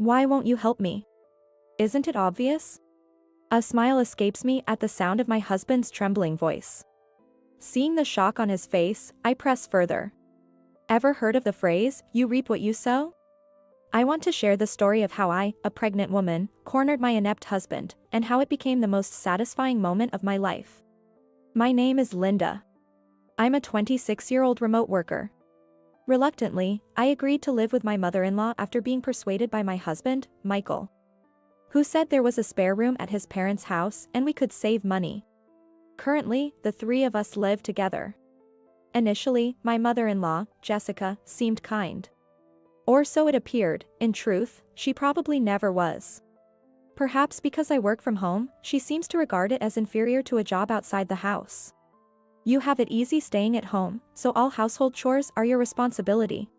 Why won't you help me? Isn't it obvious? A smile escapes me at the sound of my husband's trembling voice. Seeing the shock on his face, I press further. Ever heard of the phrase, you reap what you sow? I want to share the story of how I, a pregnant woman, cornered my inept husband, and how it became the most satisfying moment of my life. My name is Linda. I'm a 26-year-old remote worker. Reluctantly, I agreed to live with my mother-in-law after being persuaded by my husband, Michael, who said there was a spare room at his parents' house and we could save money. Currently, the three of us live together. Initially, my mother-in-law, Jessica, seemed kind. Or so it appeared. In truth, she probably never was. Perhaps because I work from home, she seems to regard it as inferior to a job outside the house. You have it easy staying at home, so all household chores are your responsibility.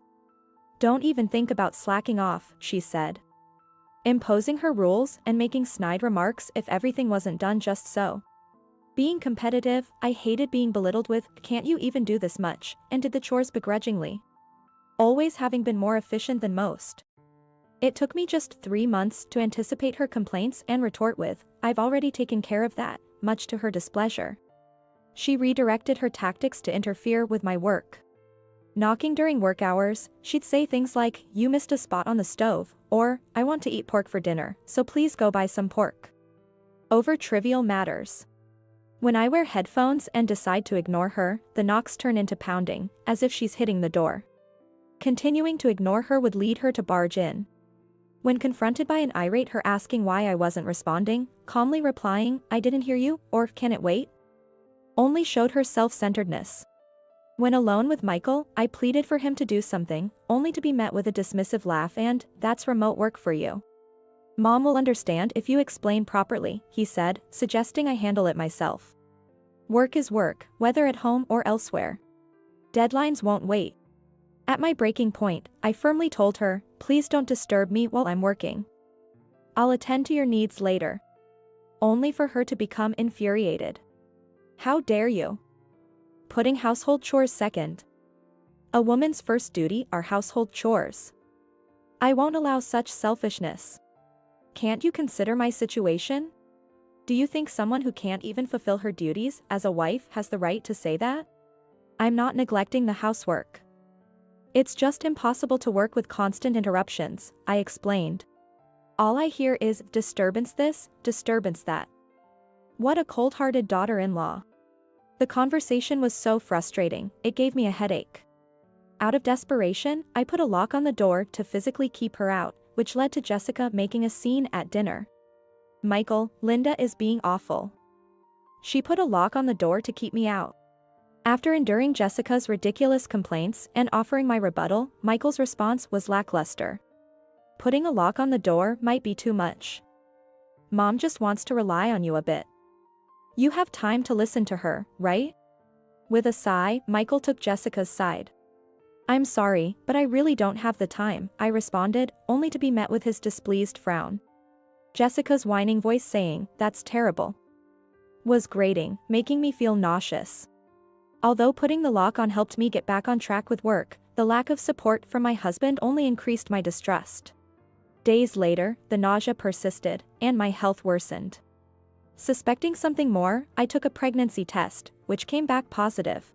Don't even think about slacking off, she said, imposing her rules and making snide remarks if everything wasn't done just so. Being competitive, I hated being belittled with, can't you even do this much, and did the chores begrudgingly, always having been more efficient than most. It took me just 3 months to anticipate her complaints and retort with, I've already taken care of that, much to her displeasure. She redirected her tactics to interfere with my work. Knocking during work hours, she'd say things like, you missed a spot on the stove, or, I want to eat pork for dinner, so please go buy some pork. Over trivial matters. When I wear headphones and decide to ignore her, the knocks turn into pounding, as if she's hitting the door. Continuing to ignore her would lead her to barge in. When confronted by an irate her asking why I wasn't responding, calmly replying, I didn't hear you, or can it wait? Only showed her self-centeredness. When alone with Michael, I pleaded for him to do something, only to be met with a dismissive laugh and, that's remote work for you. Mom will understand if you explain properly, he said, suggesting I handle it myself. Work is work, whether at home or elsewhere. Deadlines won't wait. At my breaking point, I firmly told her, please don't disturb me while I'm working. I'll attend to your needs later. Only for her to become infuriated. How dare you? Putting household chores second. A woman's first duty are household chores. I won't allow such selfishness. Can't you consider my situation? Do you think someone who can't even fulfill her duties as a wife has the right to say that? I'm not neglecting the housework. It's just impossible to work with constant interruptions, I explained. All I hear is, disturbance this, disturbance that. What a cold-hearted daughter-in-law. The conversation was so frustrating, it gave me a headache. Out of desperation, I put a lock on the door to physically keep her out, which led to Jessica making a scene at dinner. Michael, Linda is being awful. She put a lock on the door to keep me out. After enduring Jessica's ridiculous complaints and offering my rebuttal, Michael's response was lackluster. Putting a lock on the door might be too much. Mom just wants to rely on you a bit. You have time to listen to her, right? With a sigh, Michael took Jessica's side. I'm sorry, but I really don't have the time, I responded, only to be met with his displeased frown. Jessica's whining voice saying, that's terrible, was grating, making me feel nauseous. Although putting the lock on helped me get back on track with work, the lack of support from my husband only increased my distrust. Days later, the nausea persisted, and my health worsened. Suspecting something more, I took a pregnancy test, which came back positive.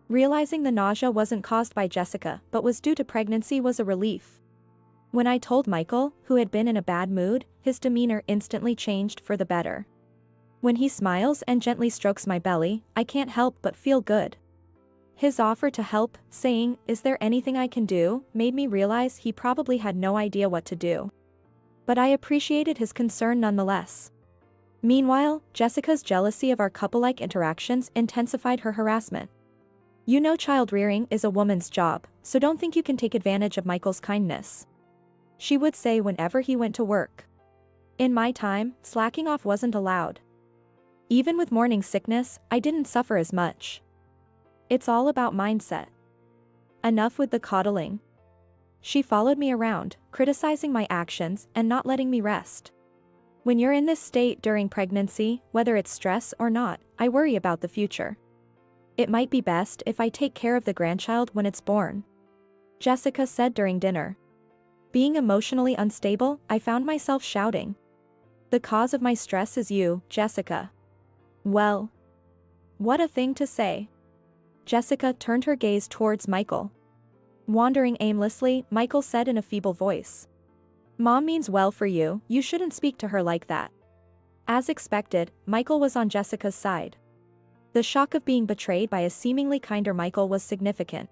Realizing the nausea wasn't caused by Jessica but was due to pregnancy was a relief. When I told Michael, who had been in a bad mood, his demeanor instantly changed for the better. When he smiles and gently strokes my belly, I can't help but feel good. His offer to help, saying, is there anything I can do, made me realize he probably had no idea what to do. But I appreciated his concern nonetheless. Meanwhile, Jessica's jealousy of our couple-like interactions intensified her harassment. You know child-rearing is a woman's job, so don't think you can take advantage of Michael's kindness, she would say whenever he went to work. In my time, slacking off wasn't allowed. Even with morning sickness, I didn't suffer as much. It's all about mindset. Enough with the coddling. She followed me around, criticizing my actions and not letting me rest. When you're in this state during pregnancy, whether it's stress or not, I worry about the future. It might be best if I take care of the grandchild when it's born, Jessica said during dinner. Being emotionally unstable, I found myself shouting. The cause of my stress is you, Jessica. Well. What a thing to say. Jessica turned her gaze towards Michael. Wandering aimlessly, Michael said in a feeble voice. Mom means well for you, you shouldn't speak to her like that. As expected, Michael was on Jessica's side. The shock of being betrayed by a seemingly kinder Michael was significant.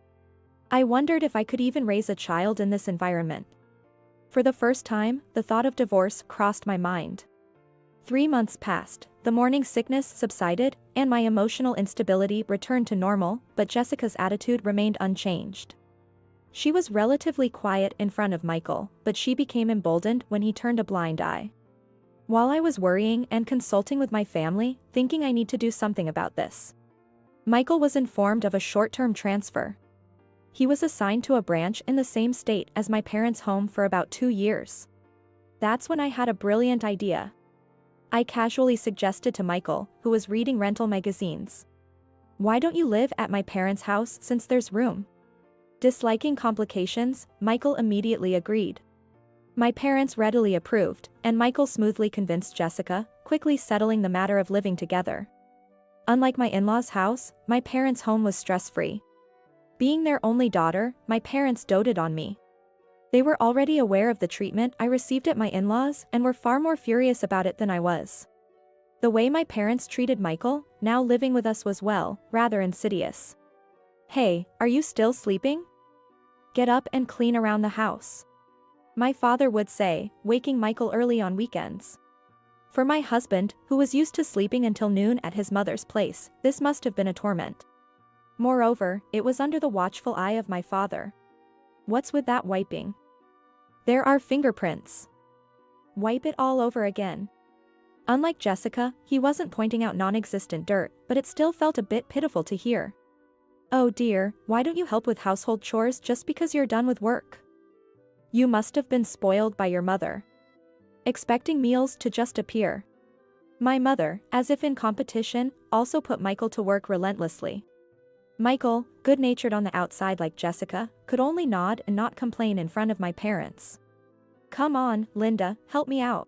I wondered if I could even raise a child in this environment. For the first time, the thought of divorce crossed my mind. 3 months passed, the morning sickness subsided, and my emotional instability returned to normal, but Jessica's attitude remained unchanged. She was relatively quiet in front of Michael, but she became emboldened when he turned a blind eye. While I was worrying and consulting with my family, thinking I need to do something about this, Michael was informed of a short-term transfer. He was assigned to a branch in the same state as my parents' home for about 2 years. That's when I had a brilliant idea. I casually suggested to Michael, who was reading rental magazines. Why don't you live at my parents' house since there's room? Disliking complications, Michael immediately agreed. My parents readily approved, and Michael smoothly convinced Jessica, quickly settling the matter of living together. Unlike my in-laws' house, my parents' home was stress-free. Being their only daughter, my parents doted on me. They were already aware of the treatment I received at my in-laws and were far more furious about it than I was. The way my parents treated Michael, now living with us, was rather insidious. Hey, are you still sleeping? Get up and clean around the house. My father would say, waking Michael early on weekends. For my husband, who was used to sleeping until noon at his mother's place, this must have been a torment. Moreover, it was under the watchful eye of my father. What's with that wiping? There are fingerprints. Wipe it all over again. Unlike Jessica, he wasn't pointing out non-existent dirt, but it still felt a bit pitiful to hear. Oh dear, why don't you help with household chores just because you're done with work? You must have been spoiled by your mother. Expecting meals to just appear. My mother, as if in competition, also put Michael to work relentlessly. Michael, good-natured on the outside like Jessica, could only nod and not complain in front of my parents. Come on, Linda, help me out,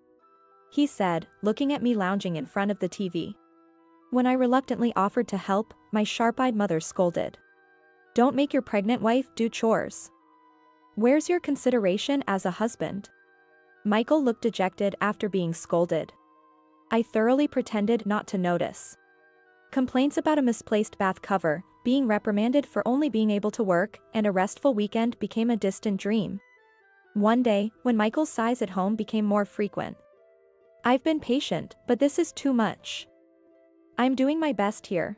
he said, looking at me lounging in front of the TV. When I reluctantly offered to help, my sharp-eyed mother scolded. Don't make your pregnant wife do chores. Where's your consideration as a husband? Michael looked dejected after being scolded. I thoroughly pretended not to notice. Complaints about a misplaced bath cover, being reprimanded for only being able to work, and a restful weekend became a distant dream. One day, when Michael's sighs at home became more frequent. I've been patient, but this is too much. I'm doing my best here.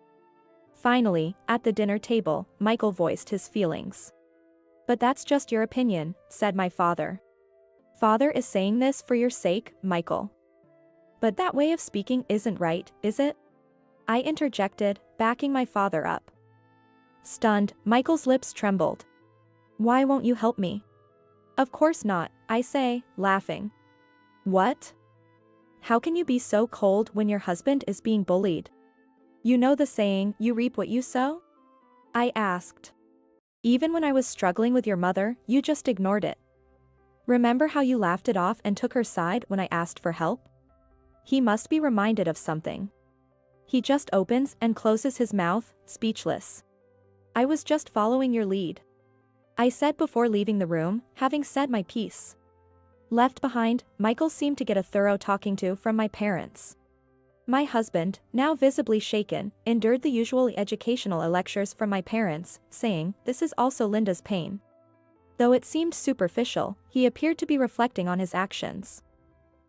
Finally, at the dinner table, Michael voiced his feelings. But that's just your opinion, said my father. Father is saying this for your sake, Michael. But that way of speaking isn't right, is it? I interjected, backing my father up. Stunned, Michael's lips trembled. Why won't you help me? Of course not, I say, laughing. What? How can you be so cold when your husband is being bullied? You know the saying, you reap what you sow? I asked. Even when I was struggling with your mother, you just ignored it. Remember how you laughed it off and took her side when I asked for help? He must be reminded of something. He just opens and closes his mouth, speechless. I was just following your lead, I said before leaving the room, having said my piece. Left behind, Michael seemed to get a thorough talking to from my parents. My husband, now visibly shaken, endured the usual educational lectures from my parents, saying, "This is also Linda's pain." Though it seemed superficial, he appeared to be reflecting on his actions.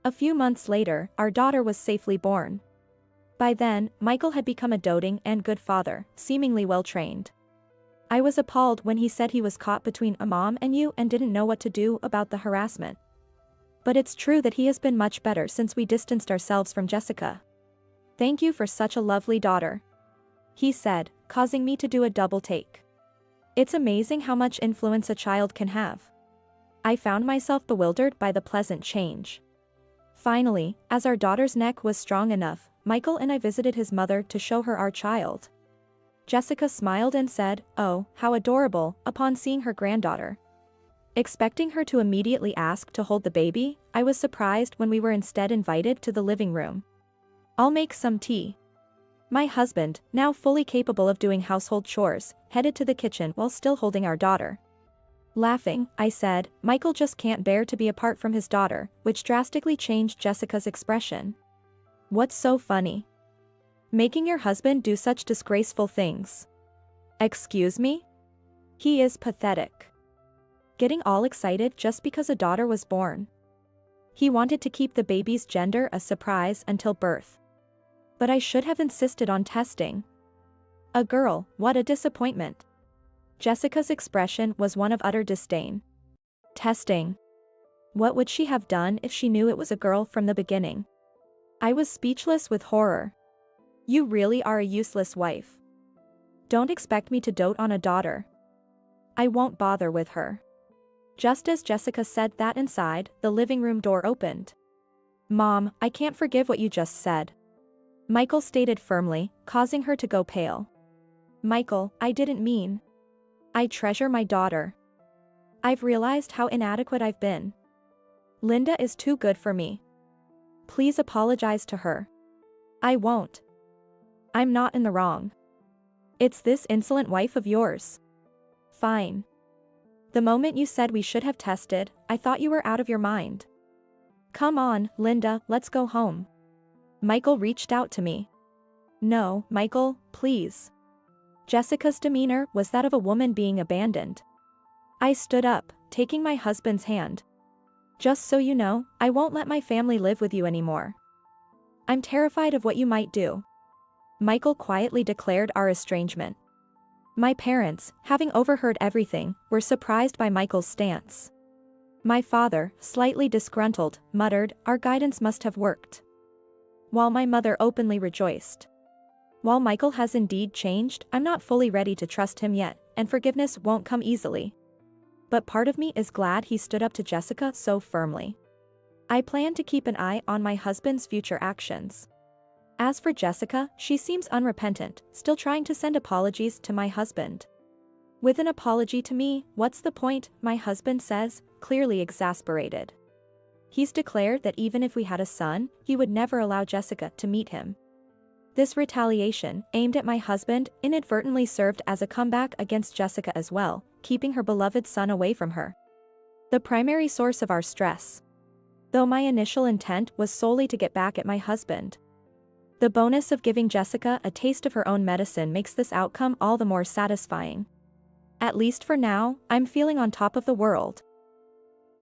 A few months later, our daughter was safely born. By then, Michael had become a doting and good father, seemingly well-trained. I was appalled when he said he was caught between a mom and you and didn't know what to do about the harassment. But it's true that he has been much better since we distanced ourselves from Jessica. Thank you for such a lovely daughter, he said, causing me to do a double take. It's amazing how much influence a child can have. I found myself bewildered by the pleasant change. Finally, as our daughter's neck was strong enough, Michael and I visited his mother to show her our child. Jessica smiled and said, "Oh, how adorable," upon seeing her granddaughter. Expecting her to immediately ask to hold the baby, I was surprised when we were instead invited to the living room. "I'll make some tea." My husband, now fully capable of doing household chores, headed to the kitchen while still holding our daughter. Laughing, I said, "Michael just can't bear to be apart from his daughter," which drastically changed Jessica's expression. "What's so funny? Making your husband do such disgraceful things." "Excuse me?" "He is pathetic. Getting all excited just because a daughter was born. He wanted to keep the baby's gender a surprise until birth. But I should have insisted on testing. A girl, what a disappointment." Jessica's expression was one of utter disdain. Testing. What would she have done if she knew it was a girl from the beginning? I was speechless with horror. "You really are a useless wife. Don't expect me to dote on a daughter. I won't bother with her." Just as Jessica said that inside, the living room door opened. "Mom, I can't forgive what you just said," Michael stated firmly, causing her to go pale. "Michael, I didn't mean. I treasure my daughter. I've realized how inadequate I've been. Linda is too good for me. Please apologize to her." "I won't. I'm not in the wrong. It's this insolent wife of yours." "Fine. The moment you said we should have tested, I thought you were out of your mind. Come on, Linda, let's go home." Michael reached out to me. "No, Michael, please." Jessica's demeanor was that of a woman being abandoned. I stood up, taking my husband's hand. "Just so you know, I won't let my family live with you anymore. I'm terrified of what you might do." Michael quietly declared our estrangement. My parents, having overheard everything, were surprised by Michael's stance. My father, slightly disgruntled, muttered, "Our guidance must have worked," while my mother openly rejoiced. While Michael has indeed changed, I'm not fully ready to trust him yet, and forgiveness won't come easily. But part of me is glad he stood up to Jessica so firmly. I plan to keep an eye on my husband's future actions. As for Jessica, she seems unrepentant, still trying to send apologies to my husband. "With an apology to me, what's the point?" my husband says, clearly exasperated. He's declared that even if we had a son, he would never allow Jessica to meet him. This retaliation, aimed at my husband, inadvertently served as a comeback against Jessica as well, keeping her beloved son away from her. The primary source of our stress. Though my initial intent was solely to get back at my husband. The bonus of giving Jessica a taste of her own medicine makes this outcome all the more satisfying. At least for now, I'm feeling on top of the world.